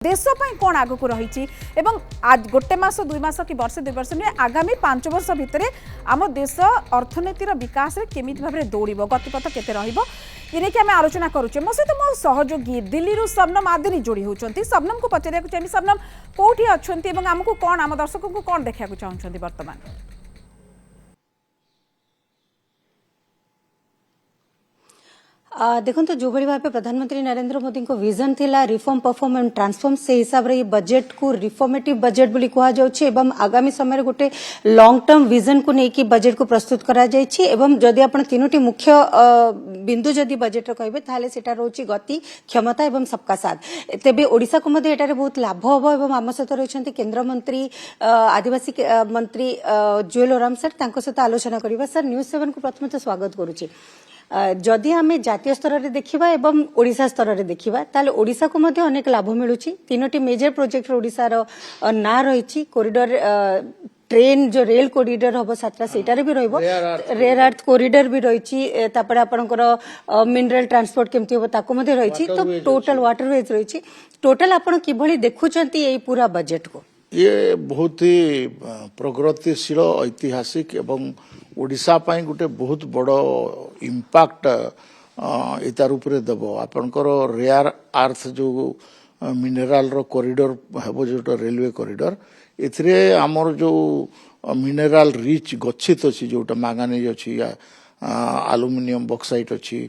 देशपाई कौन आगक रही आज गोटे मस 2 मास कि वर्ष 2 वर्ष नुहे आगामी 5 वर्ष भितर आम देश अर्थनीतिर विकास केमी भाव में दौड़ गतिपथ केते रही आम आलोचना करुचे मो सहित मो सहयोगी दिल्ली शबनम आदिनी जोड़ी होती शबनम को पचार चाहिए शबनम कौटी अच्छा आमको कौन आम दर्शक को कौन देखा चाहते बर्तमान देखो जो भाई भाव प्रधानमंत्री नरेंद्र मोदी को विजन थिला रिफॉर्म परफॉर्म एंड ट्रांसफॉर्म से हिसाब रे बजेट को रिफॉर्मेटिव बजेट बोली कहा जाउछि एवं आगामी समय गोटे लॉन्ग टर्म विजन को लेकिन बजेट को प्रस्तुत करा जायछि एवं जदि आपण तीनोटी मुख्य बिंदु जदि बजेट कहबे ताले सेटा रहउछि गति क्षमता एवं सबका साथ तेबे ओडिसा को मध्ये एटारे बहुत लाभ होबो एवं आम सहित रहिसंती केंद्र मंत्री आदिवासी मंत्री जुएल ओराम सर तांको सहित आलोचना करिबा सर न्यूज 7 को प्रथम तो स्वागत करूछि जदि आम जातीय स्तर में देखा एवं ओडिशा स्तर में देखा ताले ओडिशा को मध्य अनेक लाभ मिलुछि तीनोटी मेजर प्रोजेक्ट ओडिशार ना रही कॉरिडोर ट्रेन जो रेल कॉरिडोर हम सातटा सेटारे भी रहिबो रेयर अर्थ कॉरिडोर भी रही तापर आपनकर मिनरल ट्रांसपोर्ट केमती हो ताको मध्ये रही तो टोटल वाटरवेज रही टोटल आपण किभली देखुचंती एई पूरा बजेट को ये बहुत ही प्रगतिशील ऐतिहासिक एवं ओडिशा पाई गोटे बहुत बड़ इम्पैक्ट इतार उपरे देव आपनकर रेयर अर्थ जो मिनेराल रो कॉरिडोर हेबो जो रेलवे कॉरिडोर एथिरे हमर जो मिनेराल रिच गच्छित अछि जोटा मैंगानीज अछि एल्युमिनियम बॉक्साइट अछि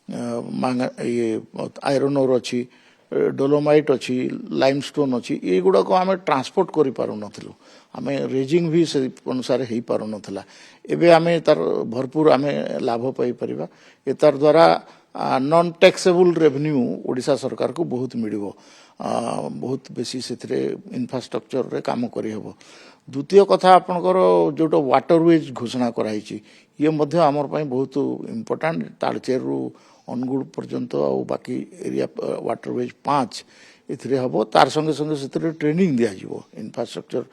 ये आयरन ओर अछि डोलोमाइट अच्छी लाइमस्टोन अच्छी ये गुड़ा को आम ट्रांसपोर्ट करि पारु नथिलु आमे रेजिंग भी से अनुसार हो पारु नथिला एबे आमे तार भरपूर आमे लाभ पाई परिबा ए तार द्वारा नॉन टैक्सेबल रेवेन्यू ओडिशा सरकार को बहुत मिलिबो बहुत बेसी सेथरे इंफ्रास्ट्रक्चर रे काम करि हबो द्वितीय कथा आपनकर जोटा वाटरवेज घोषणा कराइछि ये मध्य आमर पई बहुत इंपोर्टेंट तालचेर रु अनुगुड़ पर्यंत आउ बाकी एरिया वाटरवेज 5 एथिरे हबो तार संगे संगे सेथिरे ट्रेनिंग दिया जिवो इंफ्रास्ट्रक्चर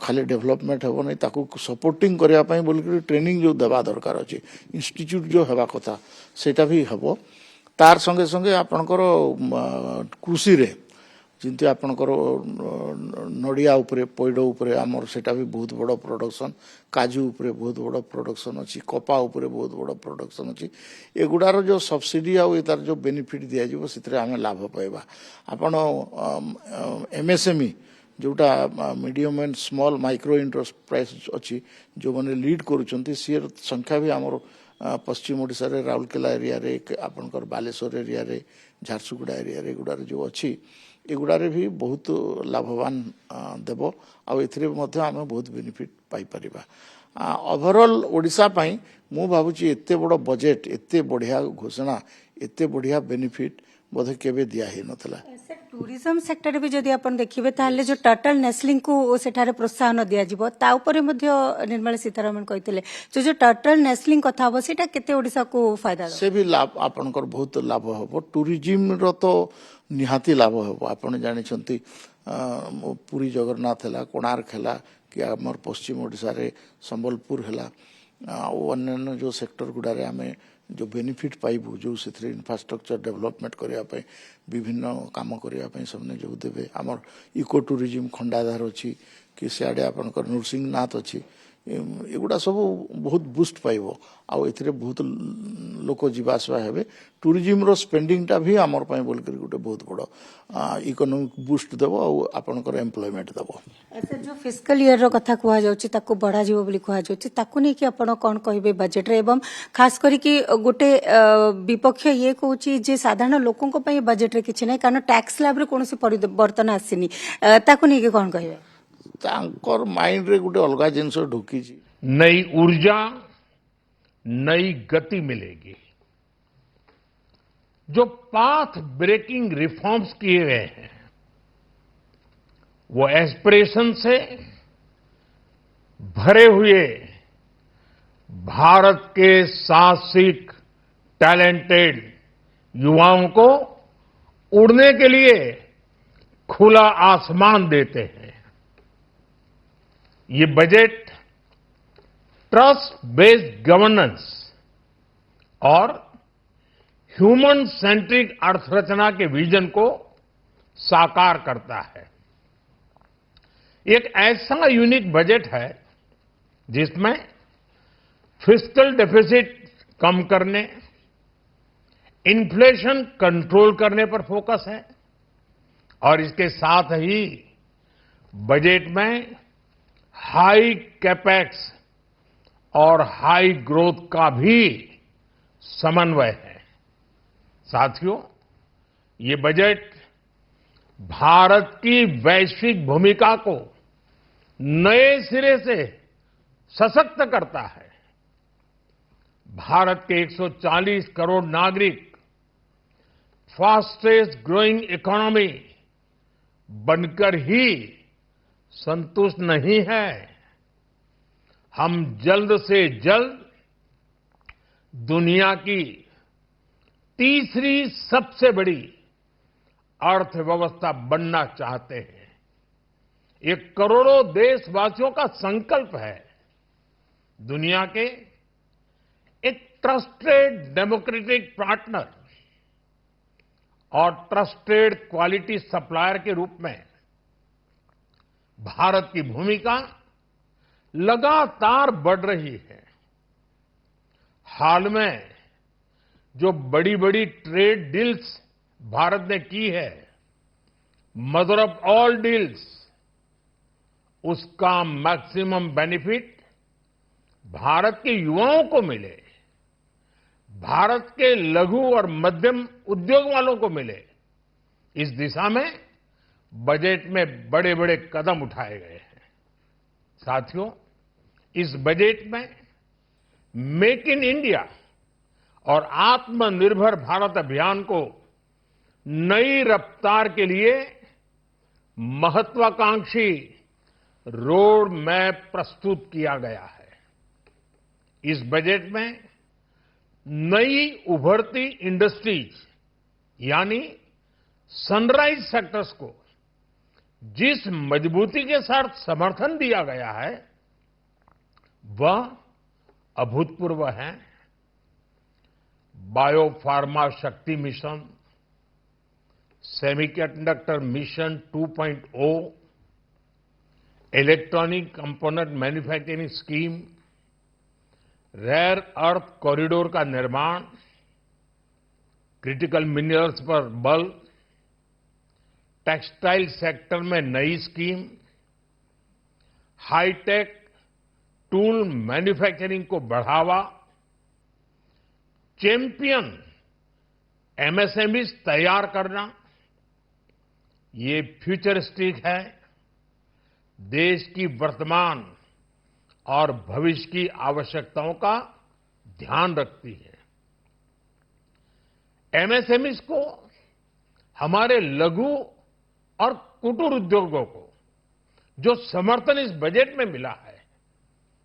खाली डेवलपमेंट हबो नै ताकू सपोर्टिंग करिया पई बोलकि ट्रेनिंग जो देबा दरकार अछि इंस्टीट्यूट जो हेबा कथा सेटा भी हबो तार संगे संगे आपनकर कृषि रे जिंती आपनकर नडिया उपरे पैड उपरे आमर सेटा भी बहुत बड़ प्रोडक्शन काजू उपरे बहुत बड़ प्रोडक्शन अछि कपा उपरे बहुत बड़ प्रोडक्शन अछि एगुडार जो सब्सिडी आ तार जो बेनिफिट दिया जिवो सितरे आमे लाभ पाइबा आपण एमएसएमई जोटा medium and small micro enterprise अछि जो माने लीड करूचंती सी संख्या भी आमर पश्चिम ओडिशा रे राउरकेला एरिया रे आपनकर बालेश्वर एरिया रे झारसुगुड़ा एरिया रे गुडार जो अछि एगुड़ारे भी बहुत लाभवान देव आथिरे आम बहुत बेनिफिट पाई परिबा ओवरऑल ओडिशा पाई मु भाबुची एते बड़ बजेट एते बढ़िया घोषणा एते बढ़िया बेनिफिट बोधे केबे दिया ही नथला टूरिज्म सेक्टर भी जदि आपण देखिबे ताले जो टर्टल नेस्लिंग को सेठारे प्रोत्साहन दिया जिवो ता ऊपर मध्य निर्मला सीतारमण कहितले जो टर्टल नेस्लिंग कथा हो सेटा केते ओडिसा को फायदा से भी लाभ आपनकर बहुत लाभ हो टूरिज्म रो तो निहाती लाभ हो आपण जानि छंती पुरी जगन्नाथ हला कोणार्क हला कि हमर पश्चिम ओडिसा रे संबलपुर हला अन्य जो सेक्टर गुडारे आमे जो बेनिफिट पाइबू जो से इंफ्रास्ट्रक्चर डेवलपमेंट करने विभिन्न काम करने सबने जो देवे आमर इको टूरिज्म खंडाधार अच्छी कि सियाड़े आपनकर नृसिंहनाथ अच्छी एगुड़ा सब बहुत बुस्ट पाइबो आउ एथिरे बहुत लोक जीवा आसवा हेबे टूरिज्म रो स्पेंडिंग टा भी आमर पई बोल कर गुटे बहुत बड़ इकोनॉमिक बूस्ट देबो आउ आपनकर एम्प्लॉयमेंट देबो सर जो फिस्कल ईयर रो कथा कुआ जाउची ताको बढ़ा जीवो बोली कुआ जाउची ताको नै कि आपण कोन कहबे बजेट रे एवं खास करी कि गुटे विपक्ष ये कहउची जे साधारण लोकन को पई बजेट रे किछि नै कारण टैक्स स्लैब रे कोनोसी परिवर्तन आसीनी ताको नै कि कोन कहबे तांकर माइंड रे गुटे अलगा जिंस ढुकी जी नई ऊर्जा नई गति मिलेगी जो पाथ ब्रेकिंग रिफॉर्म्स किए गए हैं वो एस्पिरेशन से भरे हुए भारत के साहसिक टैलेंटेड युवाओं को उड़ने के लिए खुला आसमान देते हैं ये बजट ट्रस्ट बेस्ड गवर्नेंस और ह्यूमन सेंट्रिक अर्थरचना के विजन को साकार करता है। एक ऐसा यूनिक बजट है जिसमें फिस्कल डेफिसिट कम करने, इन्फ्लेशन कंट्रोल करने पर फोकस है और इसके साथ ही बजट में हाई कैपेक्स और हाई ग्रोथ का भी समन्वय है। साथियों, ये बजट भारत की वैश्विक भूमिका को नए सिरे से सशक्त करता है। भारत के 140 करोड़ नागरिक फास्टेस्ट ग्रोइंग इकोनॉमी बनकर ही संतुष्ट नहीं है। हम जल्द से जल्द दुनिया की तीसरी सबसे बड़ी अर्थव्यवस्था बनना चाहते हैं। ये करोड़ों देशवासियों का संकल्प है। दुनिया के एक ट्रस्टेड डेमोक्रेटिक पार्टनर और ट्रस्टेड क्वालिटी सप्लायर के रूप में भारत की भूमिका लगातार बढ़ रही है। हाल में जो बड़ी बड़ी ट्रेड डील्स भारत ने की है, मदर ऑफ ऑल डील्स, उसका मैक्सिमम बेनिफिट भारत के युवाओं को मिले, भारत के लघु और मध्यम उद्योग वालों को मिले, इस दिशा में बजट में बड़े बड़े कदम उठाए गए हैं। साथियों, इस बजट में मेक इन इंडिया और आत्मनिर्भर भारत अभियान को नई रफ्तार के लिए महत्वाकांक्षी रोड मैप प्रस्तुत किया गया है। इस बजट में नई उभरती इंडस्ट्रीज यानी सनराइज सेक्टर्स को जिस मजबूती के साथ समर्थन दिया गया है वह अभूतपूर्व है। बायो फार्मा शक्ति mission, semiconductor mission 2.0, electronic component manufacturing scheme, rare earth corridor का निर्माण, क्रिटिकल मिनरल्स पर बल, टेक्सटाइल सेक्टर में नई स्कीम, हाईटेक टूल मैन्युफैक्चरिंग को बढ़ावा, चैंपियन एमएसएमईज तैयार करना, ये फ्यूचरिस्टिक है, देश की वर्तमान और भविष्य की आवश्यकताओं का ध्यान रखती है। एमएसएमईज को, हमारे लघु और कुटीर उद्योगों को जो समर्थन इस बजट में मिला है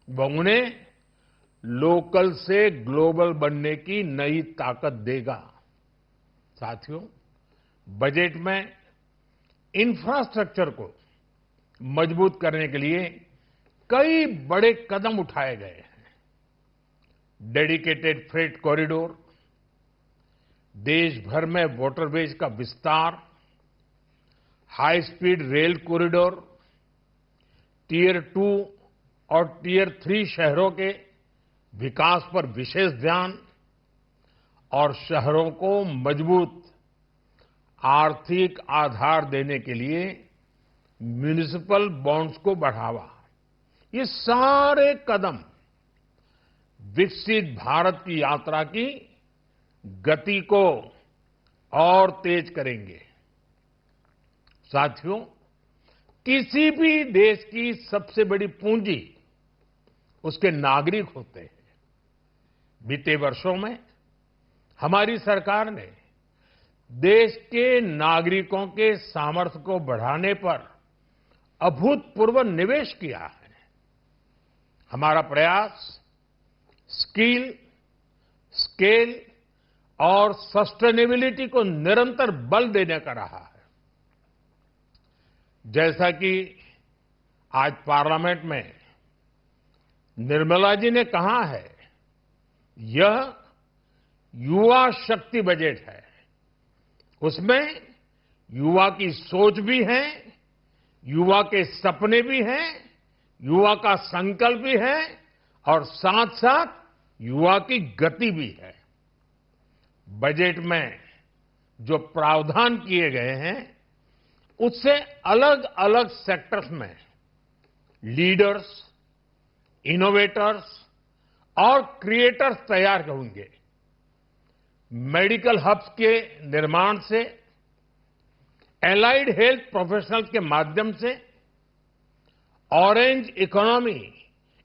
वह उन्हें लोकल से ग्लोबल बनने की नई ताकत देगा। साथियों, बजट में इंफ्रास्ट्रक्चर को मजबूत करने के लिए कई बड़े कदम उठाए गए हैं। डेडिकेटेड फ्रेट कॉरिडोर, देश भर में वाटरवेज का विस्तार, high speed rail corridor, tier 2 और टियर 3 शहरों के विकास पर विशेष ध्यान और शहरों को मजबूत आर्थिक आधार देने के लिए म्युनिसिपल बॉन्ड्स को बढ़ावा, ये सारे कदम विकसित भारत की यात्रा की गति को और तेज करेंगे। साथियों, किसी भी देश की सबसे बड़ी पूंजी उसके नागरिक होते हैं। बीते वर्षों में हमारी सरकार ने देश के नागरिकों के सामर्थ्य को बढ़ाने पर अभूतपूर्व निवेश किया है। हमारा प्रयास स्किल, स्केल और सस्टेनेबिलिटी को निरंतर बल देने का रहा है। जैसा कि आज पार्लियामेंट में निर्मला जी ने कहा है, यह युवा शक्ति बजट है। उसमें युवा की सोच भी है, युवा के सपने भी हैं, युवा का संकल्प भी है और साथ साथ युवा की गति भी है। बजट में जो प्रावधान किए गए हैं उससे अलग अलग सेक्टर्स में लीडर्स, इनोवेटर्स और क्रिएटर्स तैयार होंगे। मेडिकल हब्स के निर्माण से, एलाइड हेल्थ प्रोफेशनल्स के माध्यम से, ऑरेंज इकोनॉमी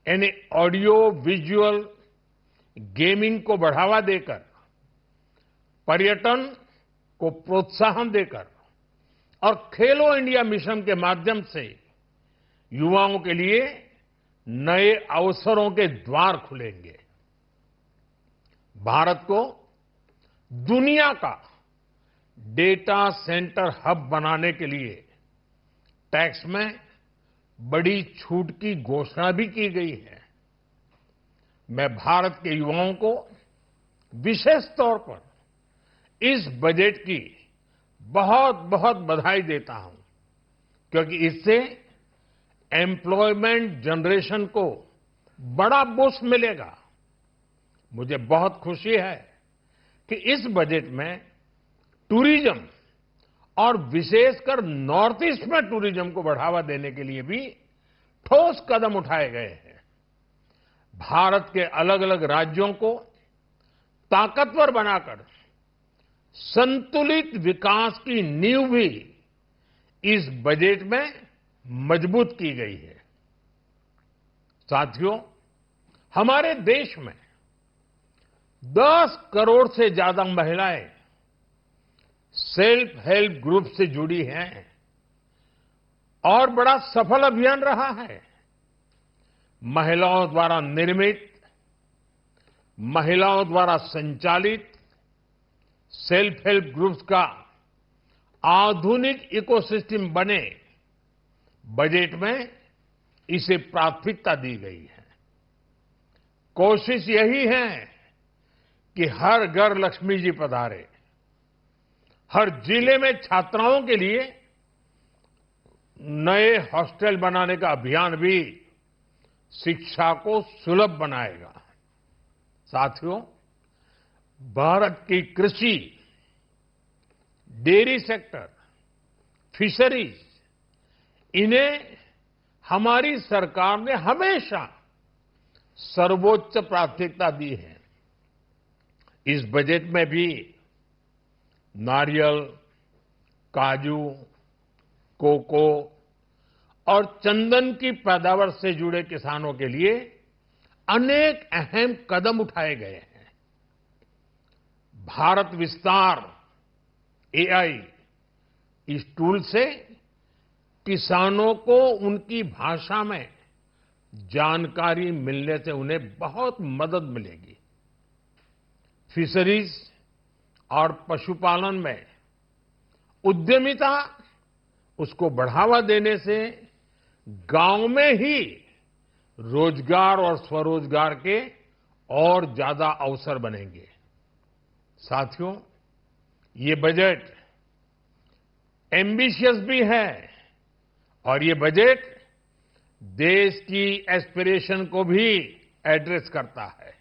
यानी ऑडियो विजुअल गेमिंग को बढ़ावा देकर, पर्यटन को प्रोत्साहन देकर और खेलो इंडिया मिशन के माध्यम से युवाओं के लिए नए अवसरों के द्वार खुलेंगे। भारत को दुनिया का डेटा सेंटर हब बनाने के लिए टैक्स में बड़ी छूट की घोषणा भी की गई है। मैं भारत के युवाओं को विशेष तौर पर इस बजट की बहुत बहुत बधाई देता हूं, क्योंकि इससे एम्प्लॉयमेंट जनरेशन को बड़ा बूस्ट मिलेगा। मुझे बहुत खुशी है कि इस बजट में टूरिज्म और विशेषकर नॉर्थ ईस्ट में टूरिज्म को बढ़ावा देने के लिए भी ठोस कदम उठाए गए हैं। भारत के अलग अलग राज्यों को ताकतवर बनाकर संतुलित विकास की नींव भी इस बजट में मजबूत की गई है। साथियों, हमारे देश में 10 करोड़ से ज्यादा महिलाएं सेल्फ हेल्प ग्रुप से जुड़ी हैं और बड़ा सफल अभियान रहा है। महिलाओं द्वारा निर्मित, महिलाओं द्वारा संचालित सेल्फ हेल्प ग्रुप्स का आधुनिक इकोसिस्टम बने, बजट में इसे प्राथमिकता दी गई है। कोशिश यही है कि हर घर लक्ष्मी जी पधारे। हर जिले में छात्राओं के लिए नए हॉस्टल बनाने का अभियान भी शिक्षा को सुलभ बनाएगा। साथियों, भारत की कृषि, डेयरी सेक्टर, फिशरीज, इन्हें हमारी सरकार ने हमेशा सर्वोच्च प्राथमिकता दी है। इस बजट में भी नारियल, काजू, कोको और चंदन की पैदावार से जुड़े किसानों के लिए अनेक अहम कदम उठाए गए हैं। भारत विस्तार एआई, इस टूल से किसानों को उनकी भाषा में जानकारी मिलने से उन्हें बहुत मदद मिलेगी। फिशरीज और पशुपालन में उद्यमिता, उसको बढ़ावा देने से गांव में ही रोजगार और स्वरोजगार के और ज्यादा अवसर बनेंगे। साथियों, ये बजट एम्बिशियस भी है और ये बजट देश की एस्पिरेशन को भी एड्रेस करता है।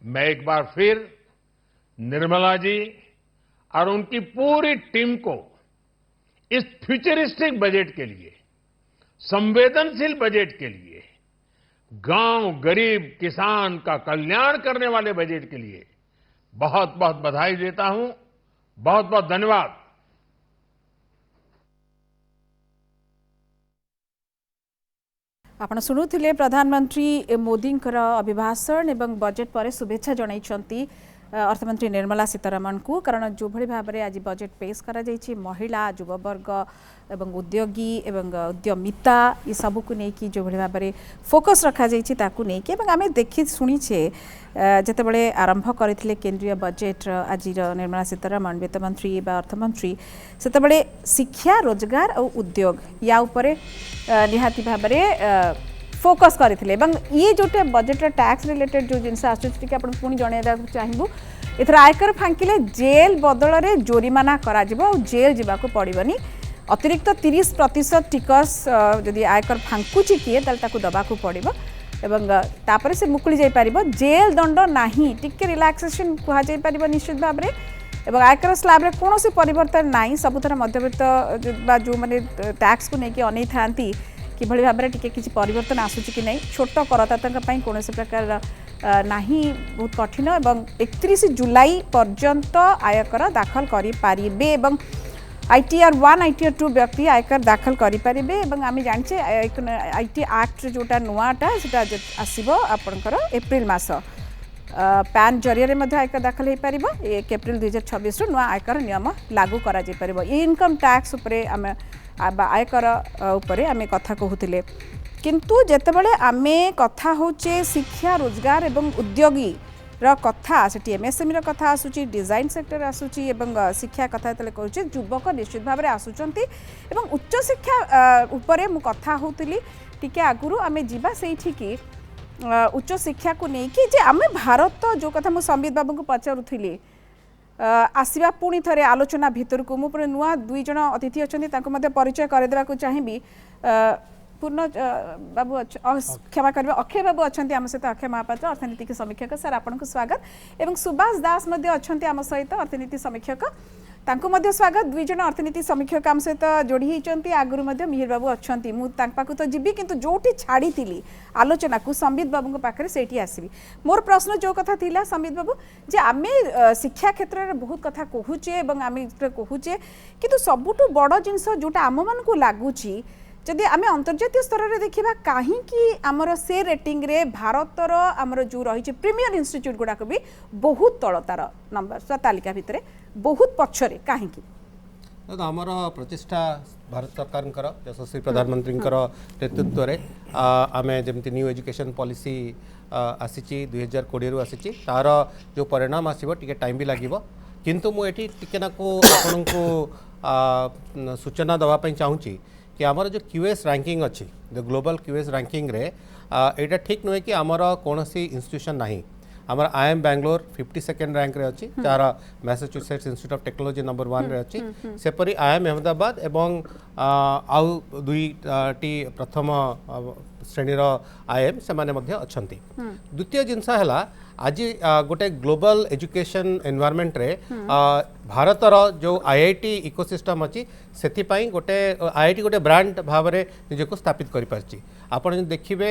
मैं एक बार फिर निर्मला जी और उनकी पूरी टीम को इस फ्यूचरिस्टिक बजट के लिए, संवेदनशील बजट के लिए, गांव, गरीब, किसान का कल्याण करने वाले बजट के लिए बहुत बहुत बधाई देता हूं। बहुत बहुत धन्यवाद। आपण शुणुले प्रधानमंत्री मोदी अभिभाषण एवं बजेट पर शुभेच्छा जणाइछंती अर्थमंत्री निर्मला सीतारमण को, कारण जो भली भाव में आज बजेट पेश करा जायछि, महिला, युववर्ग एवं उद्योगी एवं उद्यमिता ये सब को लेकिन जो भली भाव में फोकस रखा जायछि ताकू लेकिन एवं आमे देखि सुनिछे जेतेबेले आरंभ करथिले केंद्रीय बजेट आज निर्मला सीतारमण वित्त मंत्री बा अर्थमंत्री, सेतेबेले शिक्षा, रोजगार और उद्योग या उपरे निहाती भाव में फोकस करथिले। एवं ये जोटे बजेट टैक्स रिलेटेड जो जिनस आसुछि कि आपण पुणी जणाइबा चाहबू एथर आयकर फांकिले जेल बदल में जोरिमाना करा जेल जावाक पड़ोनी अतिरिक्त 30% टिकस जदि आयकर फांकुची किए ताकू दबाक पड़ो एवं तापर से मुकुली जाई परिबो जेल दंड नाही टिके रिलैक्सेशन कहा जाई परिबो निश्चित भाव में एवं आयकर स्लैब रे कौन सी परिवर्तन नाही सबुथर मध्यवित्त जो माने टैक्स को लेकिन अनै थांती कि भली भाव में टिके किछि परिवर्तन आसुची कि नहीं छोट करदाता कौन प्रकार नाही बहुत कठिन एवं 31 जुलाई पर्यंत आयकर दाखल करि पारिबे एवं ITR 1 ITR 2 व्यक्ति आयकर दाखल करें आम जाने IT एक्ट जोटा नुआटा से आसब आपणकर एप्रिल मास पैन जरिए आयकर दाखल हो पार 1 एप्रिल 2026 नुआ आयकर नियम लागू करा जाय परिबो इनकम टैक्स उपरे आम आयकर उपरे आम कथा कहूले किंतु जेतेबेले आमे कथा होचे शिक्षा रोजगार एवं उद्योगी कथा से MSME कथा आसूची डिजाइन सेक्टर आसूची एवं शिक्षा कथा तले कहूचे युवक निश्चित भाव में आसुचंती एवं उच्च शिक्षा उपरे मु कथा होतली टिके आगुरु आमे जीवा सेठी की उच्च शिक्षा को नहीं कि जे आमे भारत जो कथा मु संबित बाबू को पचारुथली आसीबा पुणी थरे आलोचना भितर को मु नुआ 2 जण अतिथि अछंती ताको मध्ये परिचय करे देबा को चाहिबी पूर्ण बाबू क्षमा करेंगे अक्षय बाबू अच्छा आम सहित अक्षय महापात्र अर्थनीतिक समीक्षक सर आपको स्वागत एवं सुभाष दास अच्छा आम सहित अर्थनीति समीक्षक तांको मध्य स्वागत 2 जण अर्थनीति समीक्षक आम सहित जोड़ी होती आगुरी मिहिर बाबू अच्छा मुझे तो जीवी किंतु जोटी छाड़ी थी आलोचना को संबित बाबू पाखे से आसबि मोर प्रश्न जो कथा थिला संबित बाबू जे आमे शिक्षा क्षेत्र में बहुत कथा कहूचे आम कहूचे किंतु सबुठु बड़ जिनस जोटा आम मन को लगुच जदि आम अंतर्जातीय स्तर में देखा कहीं आमर से रेटिंग रे भारतर आमर जो रही प्रीमियर इंस्टीट्यूट गुड़ाक भी बहुत तल तार नंबर तालिका भितर बहुत पछरे कहीं आमर प्रचेषा भारत सरकार यशस्वी प्रधानमंत्री नेतृत्व में आम जमी न्यू एजुकेशन पॉलिसी आसी 2020 आसी तार जो परिणाम आसो टे टाइम भी लगे किंतु मुझे टिकेनाकू आपण को सूचना दवाई चाहूँगी कि आमर जो QS रैंकिंग अच्छी जो ग्लोबल QS रैंकिंग रे एटा ठीक नुहे कि आमर कौन सी इंस्टीट्यूशन नहीं आमर IIM बैंगलोर 52nd रैंक रे अच्छी jar Massachusetts institute of technology number 1 रे अच्छी सेपरी IIM अहमदाबाद एवं आउ 2टी प्रथम श्रेणीर IIM से माने मध्य अच्छंती द्वितीय जिनस है आज गोटे ग्लोबल एजुकेशन एनवायरमेंट रे भारतर जो IIT इकोसिस्टम अच्छी से गोटे IIT गोटे ब्रांड भाव में निजक स्थापित कर पारछि आपण देखिबे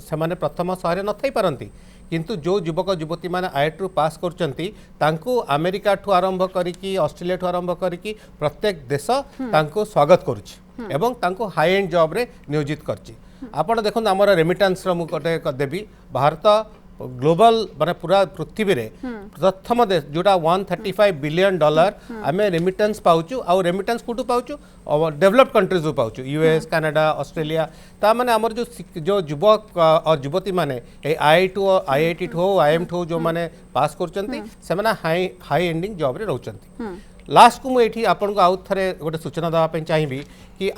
से माने प्रथम शहर न थई पारंती किंतु जो युवक युवती माने IIT रु पास करचंती तांको अमेरिका ठू आरंभ करिकी ऑस्ट्रेलिया ठू आरंभ करिकी प्रत्येक देश तांको स्वागत करुछि एवं तांको हाई एंड जॉब रे नियोजित करछि आपण देखो आमर रेमिटेंस रो मु गोटे देबी भारत ग्लोबल माने पूरा पृथ्वी रे प्रथम देश जोटा $135 बिलियन आम रेमिटेंस पाउचु आ रेमिटेंस कोटू पाउचु डेवलप्ड कंट्रीज पाउचु US कनाडा ऑस्ट्रेलिया ता माने हमर जो युवक और युवती माने IIT हो IIM हो जो माने पास करचंती से माने हाई एंडिंग जॉब रे रहउचंती लास्ट को मुझे आपन को आउट थरे गोटे सूचना दवा पे चाहिबी कि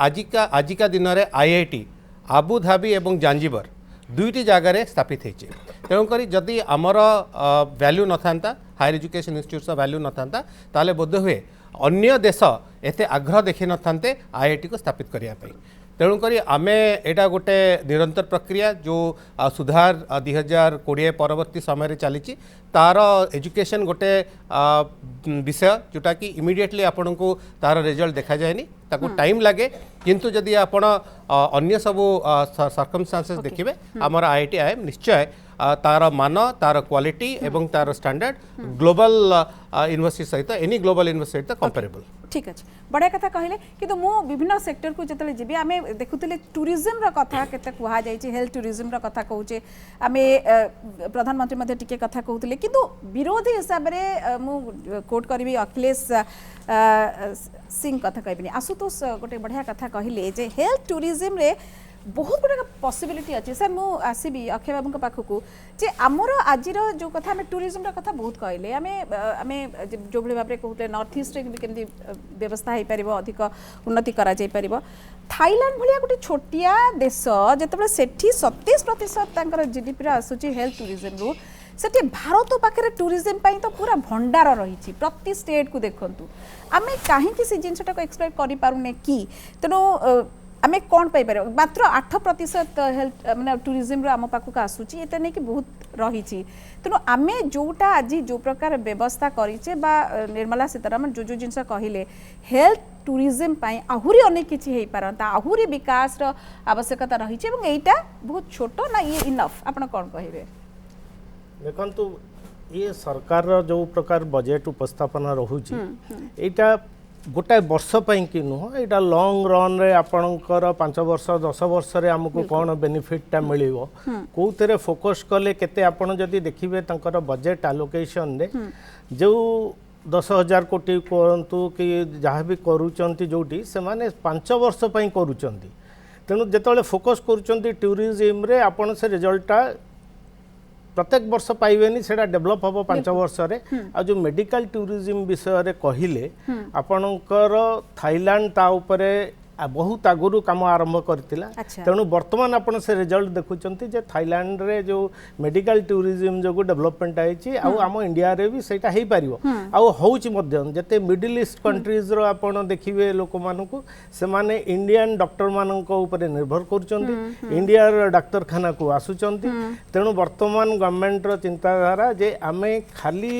आजिका दिन रे IIT आबुधाबी एवं जांजिबर 2टी जगार स्थापित होती तेणुक जदि आमर वैल्यू न था हायर एजुकेशन इंस्टीट्यूट्स वैल्यू न था ताले बोध हुए अन्य देश एते आग्रह देखी न थांते IIT को स्थापित करने तेणुक आमे एटा गोटे निरंतर प्रक्रिया जो सुधार 2020 परवर्ती समय चली तार एजुकेशन गोटे विषय जोटा कि इमिडिएटली आपण को तार रिजल्ट देखा जाएनी ताको टाइम लगे किंतु जदि आपण अन्य सबू सर्कमस्टांसेस देखिबे हमर IIT IIM निश्चय तार मान तार क्वालिटी एवं तार स्टैंडर्ड ग्लोबल यूनिवर्सिटी सहित एनी ग्लोबल यूनिवर्सिटी सहित कंपेरेबल ठीक अच्छे बढ़िया कथा कहले कि मु विभिन्न सेक्टर को जिते जी आम देखुले टूरिज्म कथा केते कुहा जाइए हेल्थ टूरिज्म कथा कहूचे आम प्रधानमंत्री टिके कथा कहते कि विरोधी हिसाब से मु कोट करी अखिलेश सिंह कथा कहबी आशुतोष गोटे बढ़िया कथा कहले जे हेल्थ टूरिज्म रे बहुत गुड़ा पॉसिबिलिटी अच्छे सर मु आसबि अक्षय बाबू पाखक जे आमर आज जो कथा आम टूरिज्म कथा बहुत कहले आम जो भाव में कहते नॉर्थ ईस्ट केमती व्यवस्था हो पार अधिक उन्नति करा जाय पारिबो थाईलैंड भाया गोटे छोटिया देश जिते से 27% GDP आसूची हेल्थ टूरिज्म रु सेठी भारत पाखे टूरिज्म तो पूरा भंडार रही प्रति स्टेट को देखु आम कहीं से जिनटा एक्सप्लोर करें कि तेणु आम कौन पाइपर मात्र 8% हेल्थ माने टूरिज्म आम पाखक आसूची ये नहीं कि बहुत रही तेणु आम जोटा आज जो प्रकार व्यवस्था करें निर्मला सीतारमण जो जिनस कहले हेल्थ टूरिज्म आहुरी अनेक किसी हो पारता आहुरी विकास आवश्यकता रही एटा बहुत छोट ना ये इनफ आप कौन कहे देखु ये सरकार जो प्रकार बजेट उपस्थापन रोचे यहाँ गोटाए वर्ष कि नुह यहाँ लंग रन रे आपणकर 5 वर्ष 10 वर्ष रे हमको कौन बेनिफिटा मिलिबो कोउतरे फोकस कले केते आपण जदि देखिबे तंकर बजेट एलोकेशन रे जो 10,000 कोटी कहतु कि जहाँ भी करूचंती जोटी से माने 5 वर्ष पई करूचंती तेणु जेतले फोकस करूचंती टूरिज्म रे आपण से रिजल्टा प्रत्येक वर्ष पाइबेनी सेटा डेवलप हम 5 वर्ष रे आ जो मेडिकल टूरिज्म विषय रे कहिले आपणकर थाईलैंड ता उपरे बहुत आगुरी काम आरंभ करथिला तेणु वर्तमान आपण से रिजल्ट देखुचंती जे थाईलैंड रे जो मेडिकल टूरिज्म जो डेवलपमेंट आइछि आ आम इंडिया रे भी सेटा हेई पारिबो आ होउछि मध्य जते मिडिल ईस्ट कंट्रीज रो आपण देखिबे लोक मानकु से माने इंडियन डॉक्टर मानक ऊपर निर्भर करचंती इंडिया रो डाक्तरखाना को आसुचंती तेणु वर्तमान गवर्नमेंट रो चिंताधारा जे आमे खाली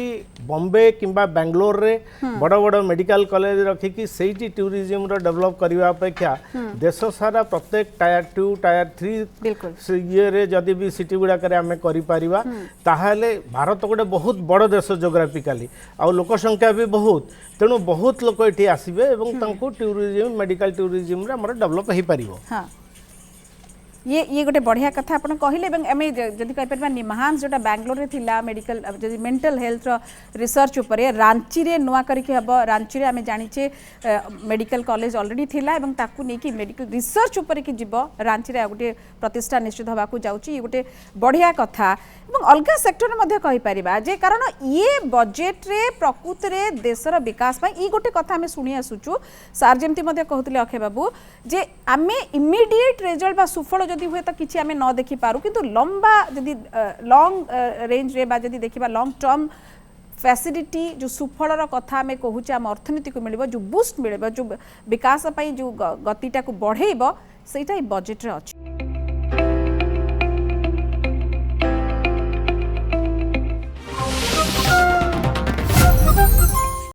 बॉम्बे किंबा बेंगलोर रे बड़ बड़ मेडिकल कॉलेज रखी कि सेठी टूरिज्म रो डेवलप करबा देश सारा प्रत्येक टायर 2 टायर 3 ये जदि भी सिटी गुड़ा आम करिपरिबा ताहाले भारत गोटे बहुत बड़ देश जोग्राफिकाली आ लोक संख्या भी बहुत तेणु बहुत लोक ये आसबे टूरिज्म मेडिकल टूरिज्म रे हमर डेवलप हो पारिबो ये गोटे बढ़िया कथा आप कहले आम जदि कहीपर निमहांस जोटा बेंगलोर रे थिला मेडिकल जदि मेंटल हेल्थ रिसर्च उपरे रांची रे नुआ करके हम रांची रे आम जानिचे मेडिकल कॉलेज ऑलरेडी थिला एवं ताकू नहीं कि मेडिकल रिसर्च उपरे कि जीव रांची रे गोटे प्रतिष्ठा निश्चित होबाकू जाउची ये गोटे बढ़िया कथा एवं अलग सेक्टर में कहि परिबा जे कारण ये बजेट रे प्रकृत रे देशर विकास पई ई गोटे कथा आम सुनी आसुचु सार जेमती मध्ये कहउतले अक्षय बाबू जे आमे इमीडिएट रिजल्ट बा सुफल जदि हुए तो किसी आम न देखि पारू किंतु लंबा जदि लॉन्ग रेंज रे बा जदि देखिबा लॉन्ग टर्म फैसिलिटी जो सुफलर कथा आम कहूचे आम अर्थनीति को मिलिबो जो बूस्ट मिलिबो जो विकास पई जो गतिटा को बढ़ेइबो सेटा ई बजेट रे अछि।